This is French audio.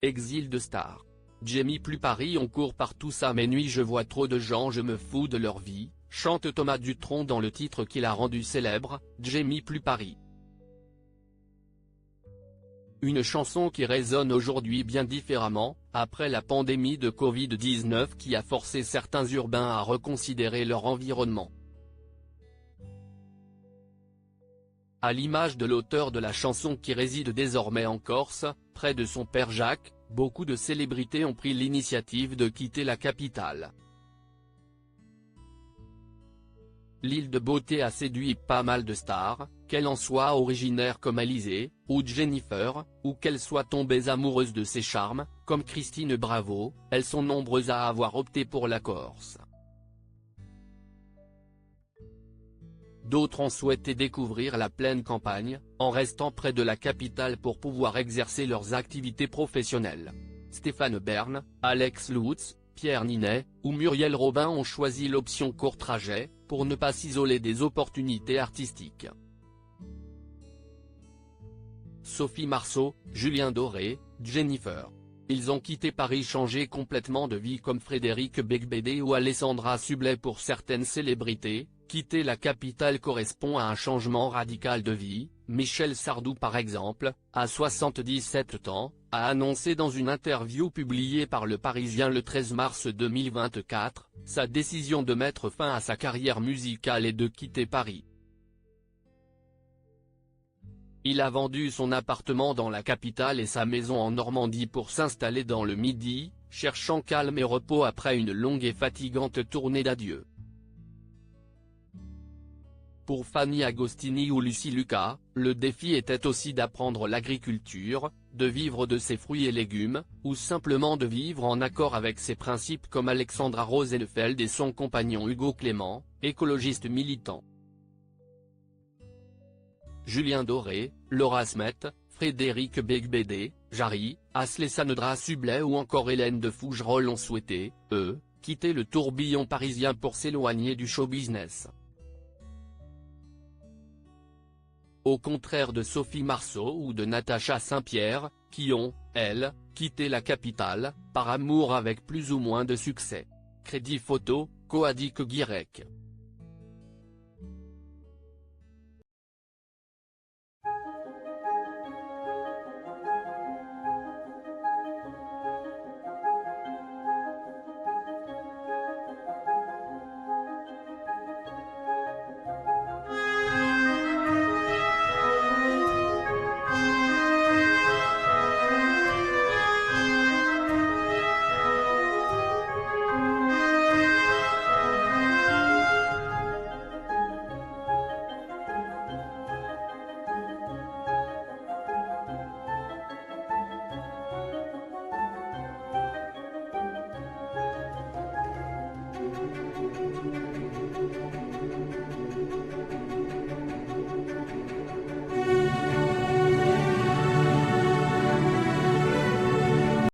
Exil de star. Jamie plus Paris on court partout ça mes nuits je vois trop de gens je me fous de leur vie, chante Thomas Dutronc dans le titre qui l'a rendu célèbre, Jamie plus Paris. Une chanson qui résonne aujourd'hui bien différemment, après la pandémie de Covid-19 qui a forcé certains urbains à reconsidérer leur environnement. À l'image de l'auteur de la chanson qui réside désormais en Corse, près de son père Jacques, beaucoup de célébrités ont pris l'initiative de quitter la capitale. L'île de beauté a séduit pas mal de stars, qu'elles en soient originaires comme Alizée, ou Jennifer, ou qu'elles soient tombées amoureuses de ses charmes, comme Christine Bravo, elles sont nombreuses à avoir opté pour la Corse. D'autres ont souhaité découvrir la pleine campagne, en restant près de la capitale pour pouvoir exercer leurs activités professionnelles. Stéphane Bern, Alex Lutz, Pierre Ninet, ou Muriel Robin ont choisi l'option court trajet, pour ne pas s'isoler des opportunités artistiques. Sophie Marceau, Julien Doré, Jennifer. Ils ont quitté Paris changé complètement de vie comme Frédéric Beigbeder ou Alessandra Sublet pour certaines célébrités. Quitter la capitale correspond à un changement radical de vie. Michel Sardou par exemple, à 77 ans, a annoncé dans une interview publiée par Le Parisien le 13 mars 2024, sa décision de mettre fin à sa carrière musicale et de quitter Paris. Il a vendu son appartement dans la capitale et sa maison en Normandie pour s'installer dans le Midi, cherchant calme et repos après une longue et fatigante tournée d'adieu. Pour Fanny Agostini ou Lucie Lucas, le défi était aussi d'apprendre l'agriculture, de vivre de ses fruits et légumes, ou simplement de vivre en accord avec ses principes comme Alexandra Rosenfeld et son compagnon Hugo Clément, écologiste militant. Julien Doré, Laura Smet, Frédéric Beigbeder, Jarry, Alessandra Sublet ou encore Hélène de Fougerolles ont souhaité, eux, quitter le tourbillon parisien pour s'éloigner du show-business. Au contraire de Sophie Marceau ou de Natacha Saint-Pierre, qui ont, elles, quitté la capitale, par amour avec plus ou moins de succès. Crédit photo, Coadic Guirec.